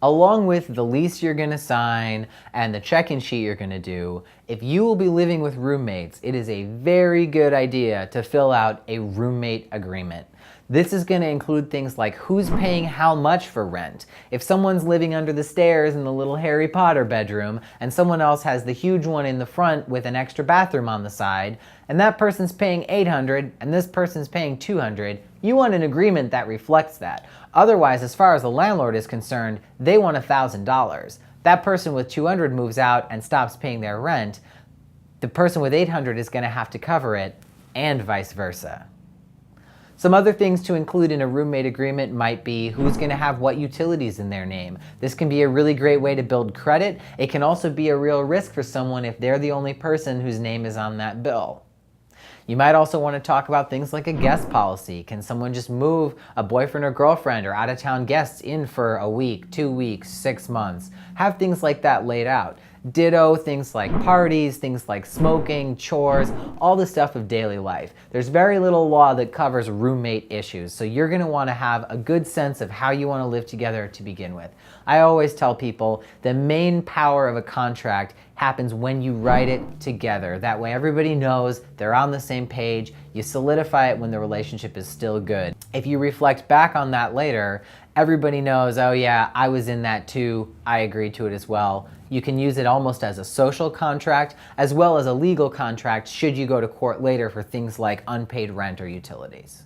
Along with the lease you're going to sign and the check-in sheet you're going to do, if you will be living with roommates, it is a very good idea to fill out a roommate agreement. This is going to include things like who's paying how much for rent. If someone's living under the stairs in the little Harry Potter bedroom and someone else has the huge one in the front with an extra bathroom on the side, and that person's paying $800 and this person's paying $200, you want an agreement that reflects that. Otherwise, as far as the landlord is concerned, they want $1,000. That person with $200 moves out and stops paying their rent. The person with $800 is going to have to cover it, and vice versa. Some other things to include in a roommate agreement might be who's going to have what utilities in their name. This can be a really great way to build credit. It can also be a real risk for someone if they're the only person whose name is on that bill. You might also want to talk about things like a guest policy. Can someone just move a boyfriend or girlfriend or out-of-town guests in for a week, 2 weeks, 6 months? Have things like that laid out. Ditto things like parties, things like smoking, chores, all the stuff of daily life. There's very little law that covers roommate issues, so you're going to want to have a good sense of how you want to live together to begin with. I always tell people the main power of a contract happens when you write it together. That way everybody knows they're on the same page. You solidify it when the relationship is still good. If you reflect back on that later, everybody knows, oh yeah, I was in that too, I agreed to it as well. You can use it almost as a social contract as well as a legal contract should you go to court later for things like unpaid rent or utilities.